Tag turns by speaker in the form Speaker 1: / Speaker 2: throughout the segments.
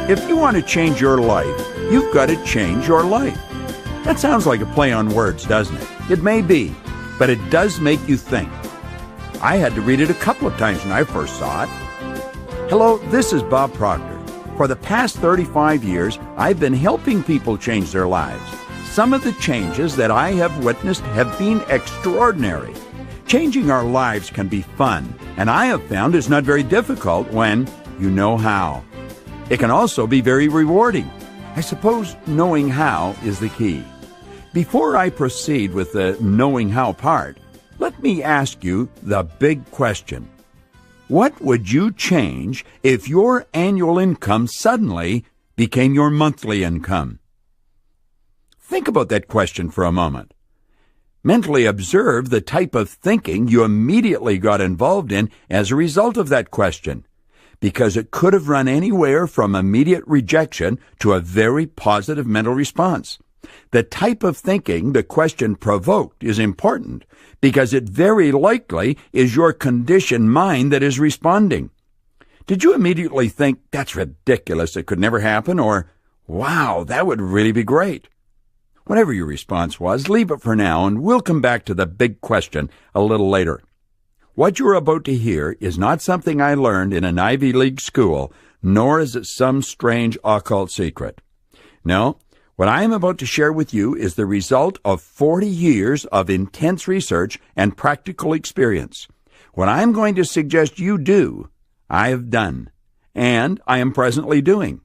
Speaker 1: If you want to change your life, you've got to change your life. That sounds like a play on words, doesn't it? It may be, but it does make you think. I had to read it a couple of times when I first saw it. Hello, this is Bob Proctor. For the past 35 years, I've been helping people change their lives. Some of the changes that I have witnessed have been extraordinary. Changing our lives can be fun, and I have found it's not very difficult when you know how. It can also be very rewarding. I suppose knowing how is the key. Before I proceed with the knowing how part, let me ask you the big question. What would you change if your annual income suddenly became your monthly income? Think about that question for a moment. Mentally observe the type of thinking you immediately got involved in as a result of that question, because it could have run anywhere from immediate rejection to a very positive mental response. The type of thinking the question provoked is important because it very likely is your conditioned mind that is responding. Did you immediately think, that's ridiculous, it could never happen, or, wow, that would really be great? Whatever your response was, leave it for now, and we'll come back to the big question a little later. What you're about to hear is not something I learned in an Ivy League school, nor is it some strange occult secret. No, what I am about to share with you is the result of 40 years of intense research and practical experience. What I'm going to suggest you do, I have done, and I am presently doing.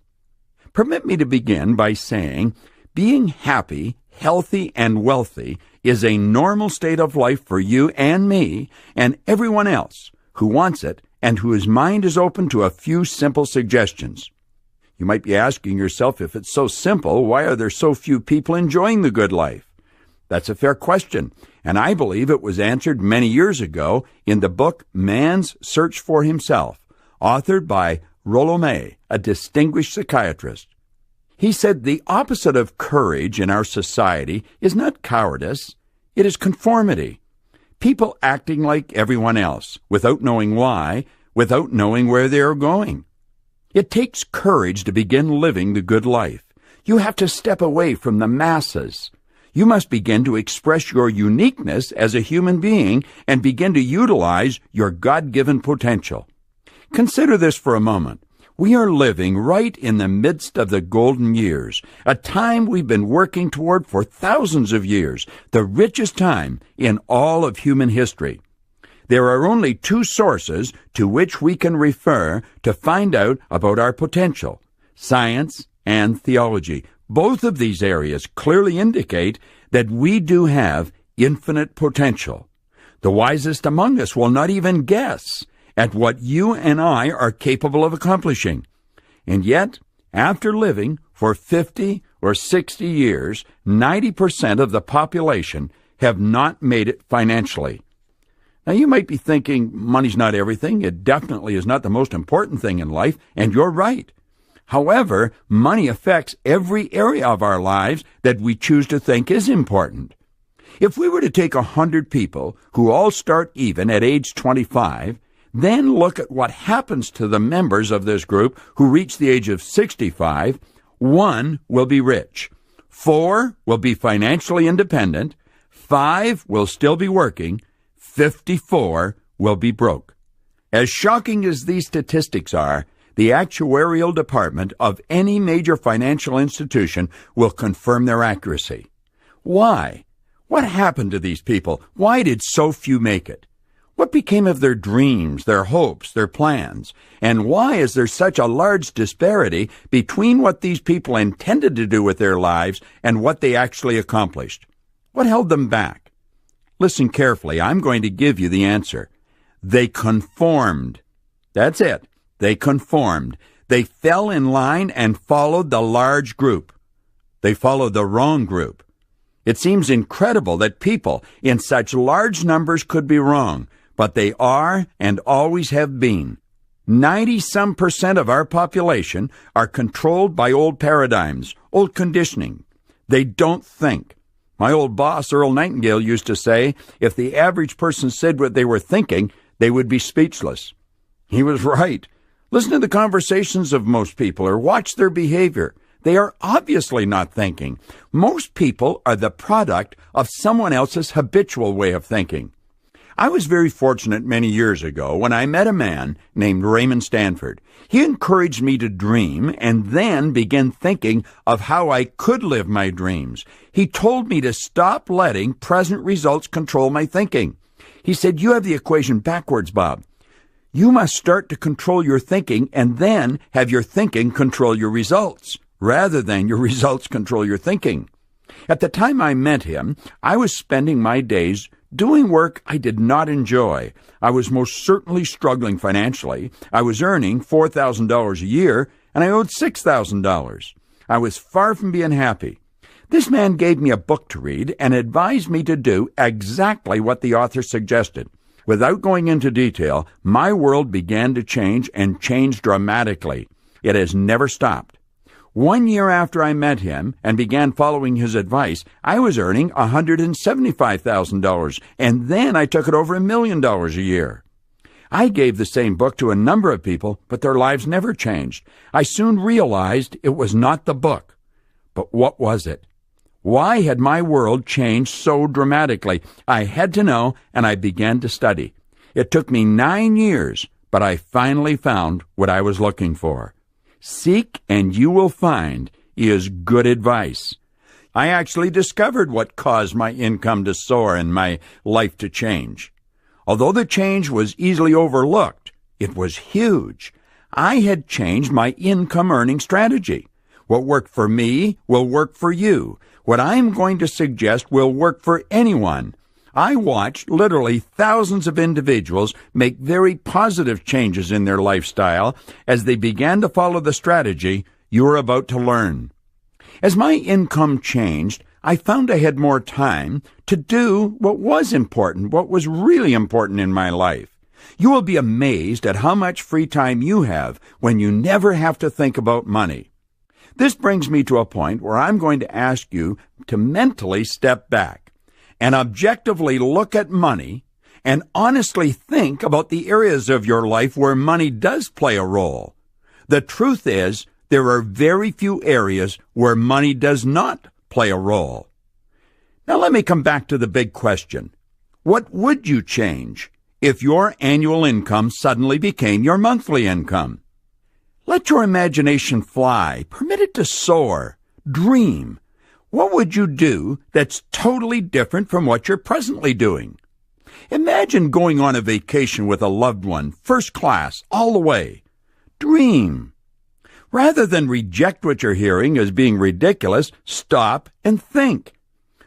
Speaker 1: Permit me to begin by saying, being happy, healthy, and wealthy is a normal state of life for you and me and everyone else who wants it and whose mind is open to a few simple suggestions. You might be asking yourself, if it's so simple, why are there so few people enjoying the good life? That's a fair question, and I believe it was answered many years ago in the book Man's Search for Himself, authored by Rollo May, a distinguished psychiatrist. He said the opposite of courage in our society is not cowardice, it is conformity. People acting like everyone else, without knowing why, without knowing where they are going. It takes courage to begin living the good life. You have to step away from the masses. You must begin to express your uniqueness as a human being and begin to utilize your God-given potential. Consider this for a moment. We are living right in the midst of the golden years, a time we've been working toward for thousands of years, the richest time in all of human history. There are only two sources to which we can refer to find out about our potential: science and theology. Both of these areas clearly indicate that we do have infinite potential. The wisest among us will not even guess at what you and I are capable of accomplishing. And yet, after living for 50 or 60 years, 90% of the population have not made it financially. Now, you might be thinking, money's not everything. It definitely is not the most important thing in life, and you're right. However, money affects every area of our lives that we choose to think is important. If we were to take 100 people who all start even at age 25, then look at what happens to the members of this group who reach the age of 65. 1 will be rich. 4 will be financially independent. 5 will still be working. 54 will be broke. As shocking as these statistics are, the actuarial department of any major financial institution will confirm their accuracy. Why? What happened to these people? Why did so few make it? What became of their dreams, their hopes, their plans? And why is there such a large disparity between what these people intended to do with their lives and what they actually accomplished? What held them back? Listen carefully. I'm going to give you the answer. They conformed. That's it. They conformed. They fell in line and followed the large group. They followed the wrong group. It seems incredible that people in such large numbers could be wrong, but they are and always have been. 90-some% of our population are controlled by old paradigms, old conditioning. They don't think. My old boss, Earl Nightingale, used to say, if the average person said what they were thinking, they would be speechless. He was right. Listen to the conversations of most people or watch their behavior. They are obviously not thinking. Most people are the product of someone else's habitual way of thinking. I was very fortunate many years ago when I met a man named Raymond Stanford. He encouraged me to dream and then began thinking of how I could live my dreams. He told me to stop letting present results control my thinking. He said, "You have the equation backwards, Bob. You must start to control your thinking and then have your thinking control your results, rather than your results control your thinking." At the time I met him, I was spending my days doing work I did not enjoy. I was most certainly struggling financially. I was earning $4,000 a year, and I owed $6,000. I was far from being happy. This man gave me a book to read and advised me to do exactly what the author suggested. Without going into detail, my world began to change and changed dramatically. It has never stopped. 1 year after I met him and began following his advice, I was earning $175,000, and then I took it over $1 million a year. I gave the same book to a number of people, but their lives never changed. I soon realized it was not the book. But what was it? Why had my world changed so dramatically? I had to know, and I began to study. It took me 9 years, but I finally found what I was looking for. Seek and you will find is good advice. I actually discovered what caused my income to soar and my life to change. Although the change was easily overlooked, it was huge. I had changed my income earning strategy. What worked for me will work for you. What I'm going to suggest will work for anyone. I watched literally thousands of individuals make very positive changes in their lifestyle as they began to follow the strategy you are about to learn. As my income changed, I found I had more time to do what was important, what was really important in my life. You will be amazed at how much free time you have when you never have to think about money. This brings me to a point where I'm going to ask you to mentally step back and objectively look at money and honestly think about the areas of your life where money does play a role. The truth is, there are very few areas where money does not play a role. Now let me come back to the big question. What would you change if your annual income suddenly became your monthly income? Let your imagination fly. Permit it to soar. Dream. What would you do that's totally different from what you're presently doing? Imagine going on a vacation with a loved one, first class, all the way. Dream. Rather than reject what you're hearing as being ridiculous, stop and think.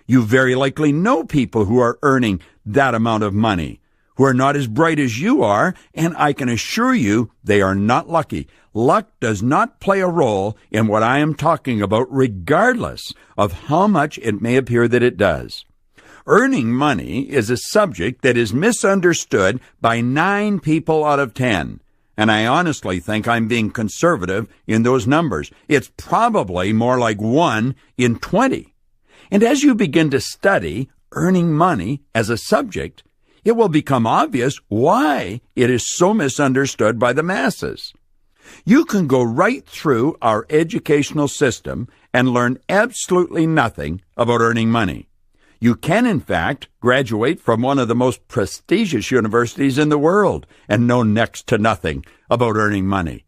Speaker 1: You very likely know people who are earning that amount of money, who are not as bright as you are, and I can assure you they are not lucky. Luck does not play a role in what I am talking about, regardless of how much it may appear that it does. Earning money is a subject that is misunderstood by 9 people out of 10. And I honestly think I'm being conservative in those numbers. It's probably more like 1 in 20. And as you begin to study earning money as a subject, it will become obvious why it is so misunderstood by the masses. You can go right through our educational system and learn absolutely nothing about earning money. You can, in fact, graduate from one of the most prestigious universities in the world and know next to nothing about earning money.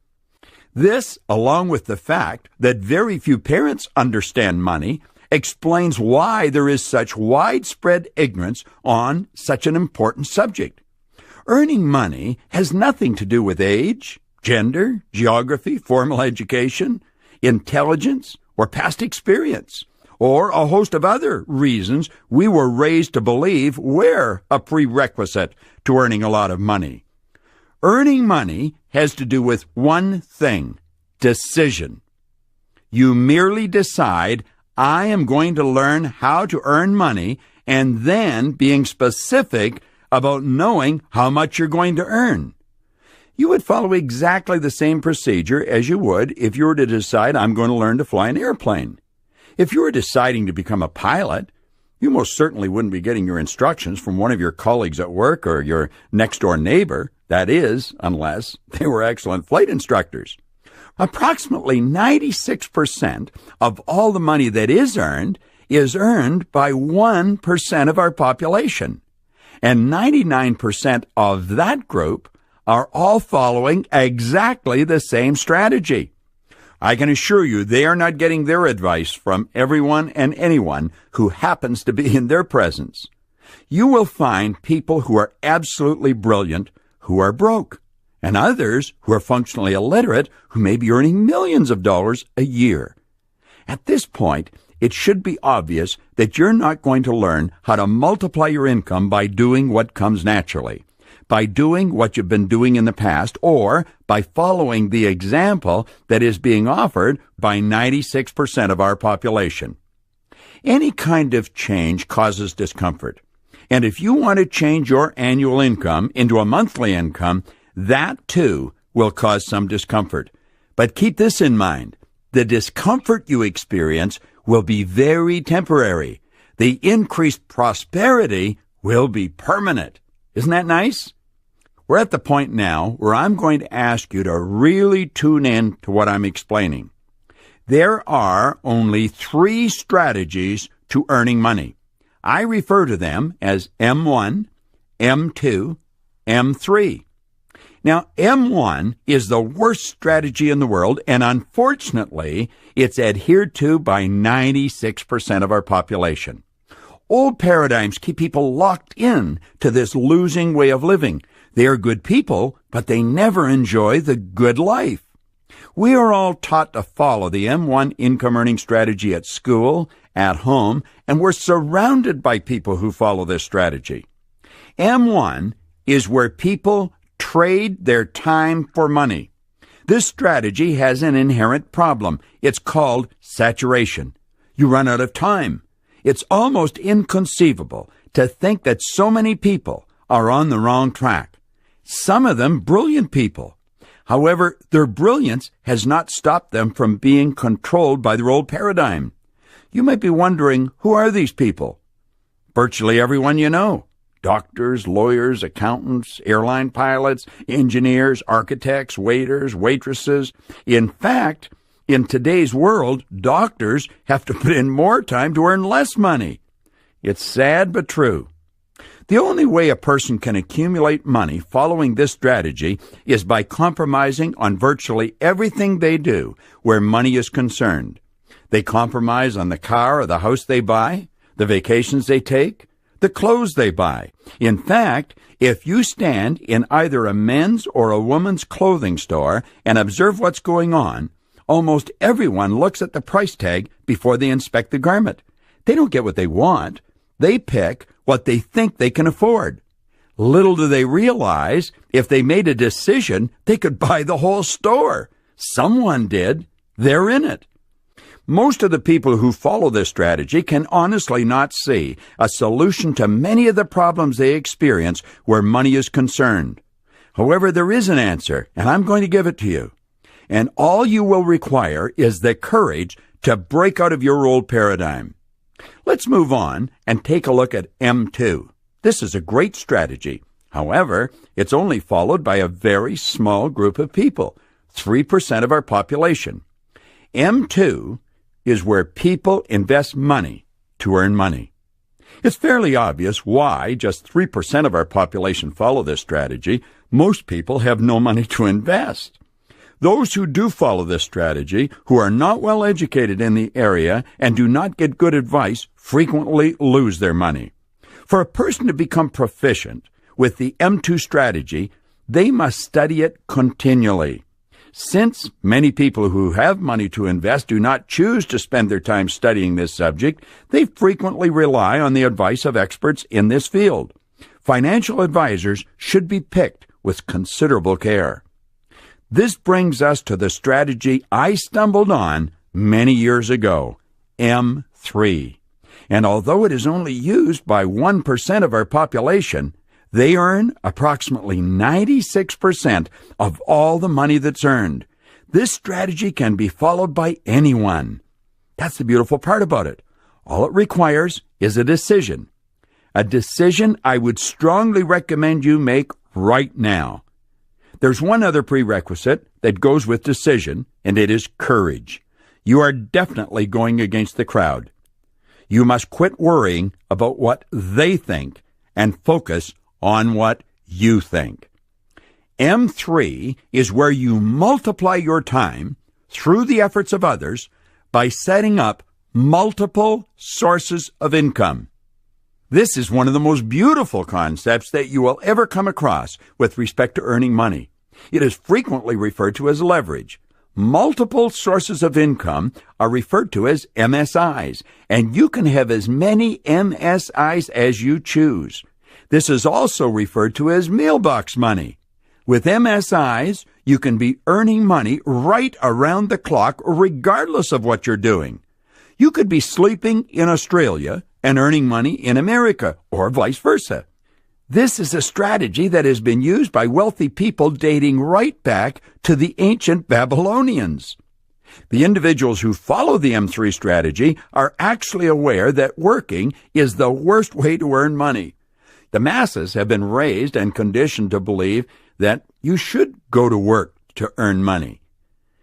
Speaker 1: This, along with the fact that very few parents understand money, explains why there is such widespread ignorance on such an important subject. Earning money has nothing to do with age, gender, geography, formal education, intelligence, or past experience, or a host of other reasons we were raised to believe were a prerequisite to earning a lot of money. Earning money has to do with one thing: decision. You merely decide, I am going to learn how to earn money, and then being specific about knowing how much you're going to earn. You would follow exactly the same procedure as you would if you were to decide, I'm going to learn to fly an airplane. If you were deciding to become a pilot, you most certainly wouldn't be getting your instructions from one of your colleagues at work or your next-door neighbor. That is, unless they were excellent flight instructors. Approximately 96% of all the money that is earned by 1% of our population. And 99% of that group are all following exactly the same strategy. I can assure you they are not getting their advice from everyone and anyone who happens to be in their presence. You will find people who are absolutely brilliant who are broke, and others who are functionally illiterate who may be earning millions of dollars a year. At this point, it should be obvious that you're not going to learn how to multiply your income by doing what comes naturally, by doing what you've been doing in the past, or by following the example that is being offered by 96% of our population. Any kind of change causes discomfort. And if you want to change your annual income into a monthly income, that too will cause some discomfort. But keep this in mind. The discomfort you experience will be very temporary. The increased prosperity will be permanent. Isn't that nice? We're at the point now where I'm going to ask you to really tune in to what I'm explaining. There are only 3 strategies to earning money. I refer to them as M1, M2, M3. Now, M1 is the worst strategy in the world, and unfortunately, it's adhered to by 96% of our population. Old paradigms keep people locked in to this losing way of living. They are good people, but they never enjoy the good life. We are all taught to follow the M1 income earning strategy at school, at home, and we're surrounded by people who follow this strategy. M1 is where people trade their time for money. This strategy has an inherent problem. It's called saturation. You run out of time. It's almost inconceivable to think that so many people are on the wrong track. Some of them brilliant people. However, their brilliance has not stopped them from being controlled by their old paradigm. You might be wondering, who are these people? Virtually everyone you know. Doctors, lawyers, accountants, airline pilots, engineers, architects, waiters, waitresses. In fact, in today's world, doctors have to put in more time to earn less money. It's sad but true. The only way a person can accumulate money following this strategy is by compromising on virtually everything they do where money is concerned. They compromise on the car or the house they buy, the vacations they take, the clothes they buy. In fact, if you stand in either a men's or a woman's clothing store and observe what's going on, almost everyone looks at the price tag before they inspect the garment. They don't get what they want. They pick what they think they can afford. Little do they realize, if they made a decision, they could buy the whole store. Someone did. They're in it. Most of the people who follow this strategy can honestly not see a solution to many of the problems they experience where money is concerned. However, there is an answer, and I'm going to give it to you. And all you will require is the courage to break out of your old paradigm. Let's move on and take a look at M2. This is a great strategy. However, it's only followed by a very small group of people, 3% of our population. M2 is where people invest money to earn money. It's fairly obvious why just 3% of our population follow this strategy. Most people have no money to invest. Those who do follow this strategy, who are not well educated in the area and do not get good advice, frequently lose their money. For a person to become proficient with the M2 strategy, they must study it continually. Since many people who have money to invest do not choose to spend their time studying this subject, they frequently rely on the advice of experts in this field. Financial advisors should be picked with considerable care. This brings us to the strategy I stumbled on many years ago, M3. And although it is only used by 1% of our population, they earn approximately 96% of all the money that's earned. This strategy can be followed by anyone. That's the beautiful part about it. All it requires is a decision. A decision I would strongly recommend you make right now. There's one other prerequisite that goes with decision, and it is courage. You are definitely going against the crowd. You must quit worrying about what they think and focus on what you think. M3 is where you multiply your time through the efforts of others by setting up multiple sources of income. This is one of the most beautiful concepts that you will ever come across with respect to earning money. It is frequently referred to as leverage. Multiple sources of income are referred to as MSIs, and you can have as many MSIs as you choose. This is also referred to as mailbox money. With MSIs, you can be earning money right around the clock, regardless of what you're doing. You could be sleeping in Australia and earning money in America, or vice versa. This is a strategy that has been used by wealthy people dating right back to the ancient Babylonians. The individuals who follow the M3 strategy are actually aware that working is the worst way to earn money. The masses have been raised and conditioned to believe that you should go to work to earn money.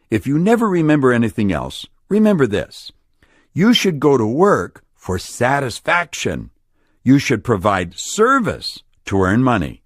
Speaker 1: If you never remember anything else, remember this. You should go to work for satisfaction. You should provide service to earn money.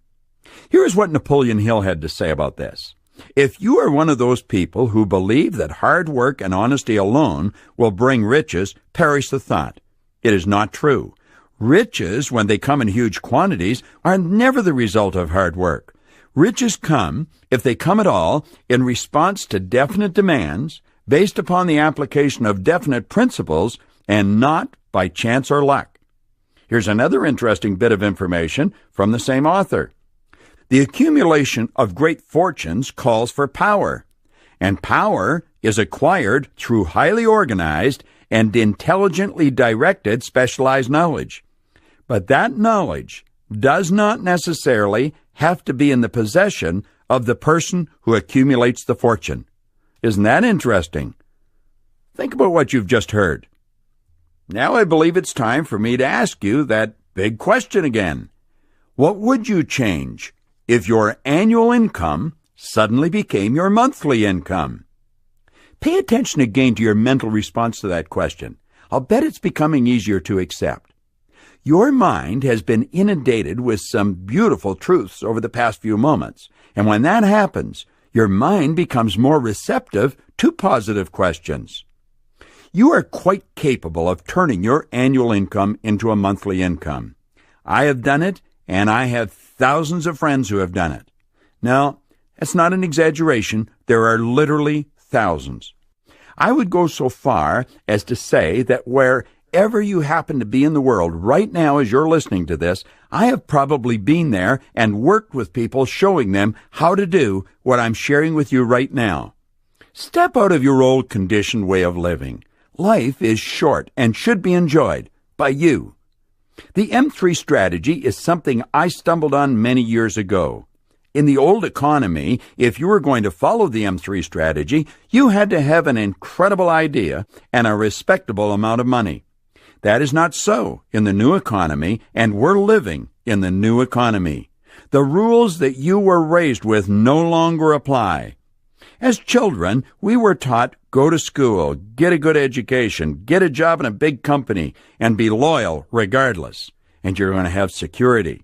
Speaker 1: Here is what Napoleon Hill had to say about this. If you are one of those people who believe that hard work and honesty alone will bring riches, perish the thought. It is not true. Riches, when they come in huge quantities, are never the result of hard work. Riches come, if they come at all, in response to definite demands, based upon the application of definite principles, and not by chance or luck. Here's another interesting bit of information from the same author. The accumulation of great fortunes calls for power, and power is acquired through highly organized and intelligently directed specialized knowledge. But that knowledge does not necessarily have to be in the possession of the person who accumulates the fortune. Isn't that interesting? Think about what you've just heard. Now I believe it's time for me to ask you that big question again. What would you change if your annual income suddenly became your monthly income? Pay attention again to your mental response to that question. I'll bet it's becoming easier to accept. Your mind has been inundated with some beautiful truths over the past few moments, and when that happens, your mind becomes more receptive to positive questions. You are quite capable of turning your annual income into a monthly income. I have done it, and I have thousands of friends who have done it. Now, that's not an exaggeration. There are literally thousands. I would go so far as to say that wherever you happen to be in the world right now as you're listening to this, I have probably been there and worked with people showing them how to do what I'm sharing with you right now. Step out of your old conditioned way of living. Life is short and should be enjoyed by you. The M3 strategy is something I stumbled on many years ago. In the old economy, if you were going to follow the M3 strategy, you had to have an incredible idea and a respectable amount of money. That is not so in the new economy, and we're living in the new economy. The rules that you were raised with no longer apply. As children, we were taught, go to school, get a good education, get a job in a big company, and be loyal regardless, and you're going to have security.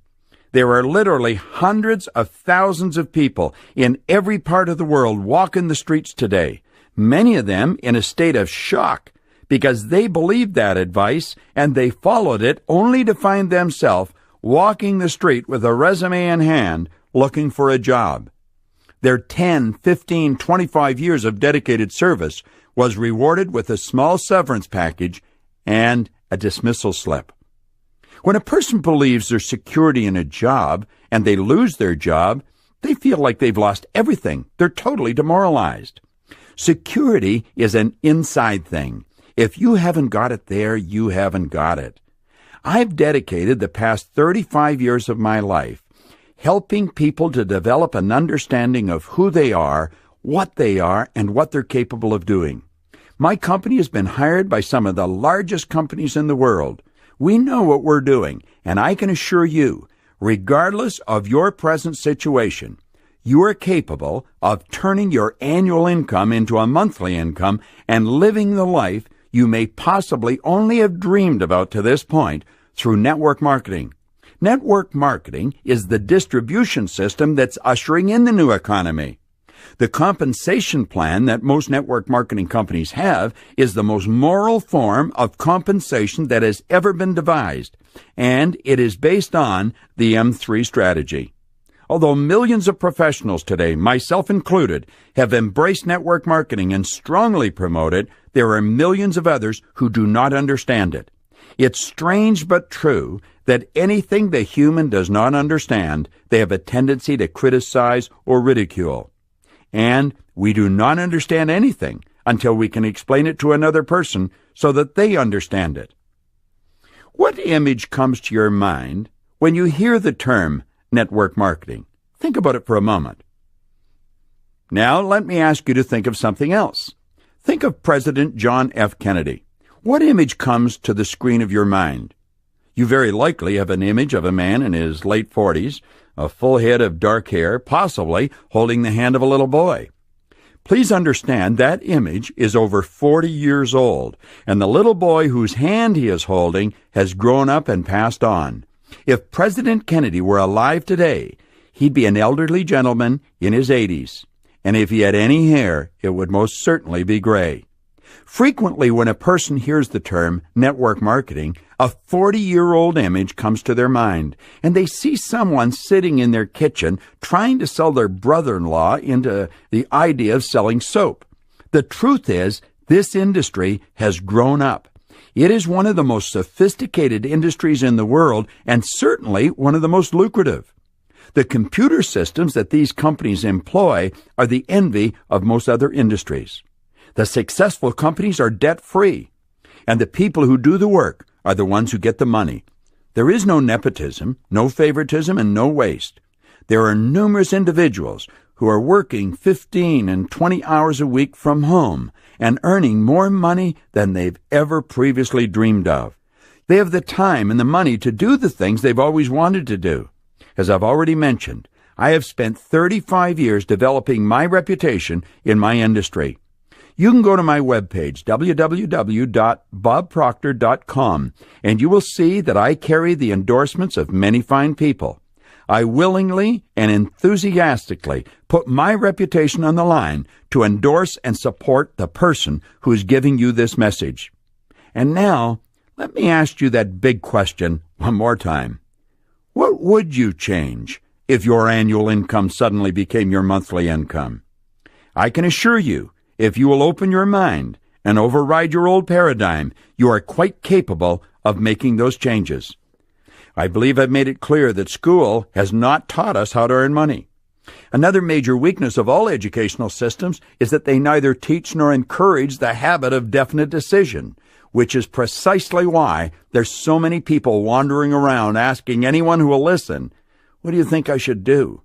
Speaker 1: There are literally hundreds of thousands of people in every part of the world walking the streets today, many of them in a state of shock because they believed that advice and they followed it only to find themselves walking the street with a resume in hand looking for a job. Their 10, 15, 25 years of dedicated service was rewarded with a small severance package and a dismissal slip. When a person believes there's security in a job and they lose their job, they feel like they've lost everything. They're totally demoralized. Security is an inside thing. If you haven't got it there, you haven't got it. I've dedicated the past 35 years of my life helping people to develop an understanding of who they are, and what they're capable of doing. My company has been hired by some of the largest companies in the world. We know what we're doing, and I can assure you, regardless of your present situation, you are capable of turning your annual income into a monthly income and living the life you may possibly only have dreamed about to this point through network marketing. Network marketing is the distribution system that's ushering in the new economy. The compensation plan that most network marketing companies have is the most moral form of compensation that has ever been devised, and it is based on the M3 strategy. Although millions of professionals today, myself included, have embraced network marketing and strongly promote it, there are millions of others who do not understand it. It's strange but true that anything the human does not understand, they have a tendency to criticize or ridicule. And we do not understand anything until we can explain it to another person so that they understand it. What image comes to your mind when you hear the term network marketing? Think about it for a moment. Now let me ask you to think of something else. Think of President John F. Kennedy. What image comes to the screen of your mind? You very likely have an image of a man in his late 40s, a full head of dark hair, possibly holding the hand of a little boy. Please understand that image is over 40 years old, and the little boy whose hand he is holding has grown up and passed on. If President Kennedy were alive today, he'd be an elderly gentleman in his 80s, and if he had any hair, it would most certainly be gray. Frequently, when a person hears the term network marketing, a 40-year-old image comes to their mind, and they see someone sitting in their kitchen trying to sell their brother-in-law into the idea of selling soap. The truth is, this industry has grown up. It is one of the most sophisticated industries in the world, and certainly one of the most lucrative. The computer systems that these companies employ are the envy of most other industries. The successful companies are debt-free, and the people who do the work are the ones who get the money. There is no nepotism, no favoritism, and no waste. There are numerous individuals who are working 15 and 20 hours a week from home and earning more money than they've ever previously dreamed of. They have the time and the money to do the things they've always wanted to do. As I've already mentioned, I have spent 35 years developing my reputation in my industry. You can go to my webpage, www.bobproctor.com, and you will see that I carry the endorsements of many fine people. I willingly and enthusiastically put my reputation on the line to endorse and support the person who is giving you this message. And now, let me ask you that big question one more time. What would you change if your annual income suddenly became your monthly income? I can assure you, if you will open your mind and override your old paradigm, you are quite capable of making those changes. I believe I've made it clear that school has not taught us how to earn money. Another major weakness of all educational systems is that they neither teach nor encourage the habit of definite decision, which is precisely why there's so many people wandering around asking anyone who will listen, "What do you think I should do?"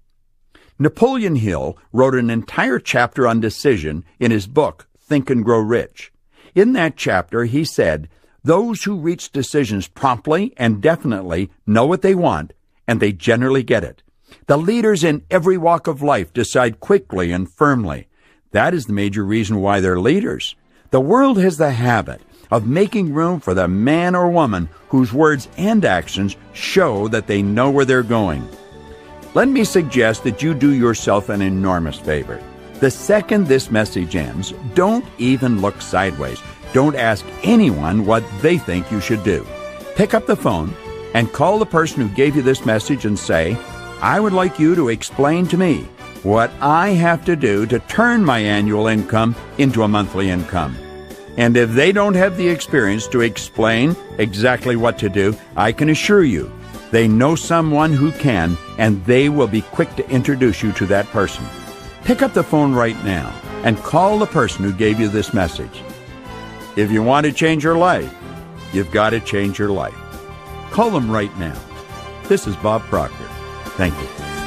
Speaker 1: Napoleon Hill wrote an entire chapter on decision in his book, Think and Grow Rich. In that chapter, he said, "Those who reach decisions promptly and definitely know what they want, and they generally get it. The leaders in every walk of life decide quickly and firmly. That is the major reason why they're leaders. The world has the habit of making room for the man or woman whose words and actions show that they know where they're going." Let me suggest that you do yourself an enormous favor. The second this message ends, don't even look sideways. Don't ask anyone what they think you should do. Pick up the phone and call the person who gave you this message and say, "I would like you to explain to me what I have to do to turn my annual income into a monthly income." And if they don't have the experience to explain exactly what to do, I can assure you, they know someone who can, and they will be quick to introduce you to that person. Pick up the phone right now and call the person who gave you this message. If you want to change your life, you've got to change your life. Call them right now. This is Bob Proctor. Thank you.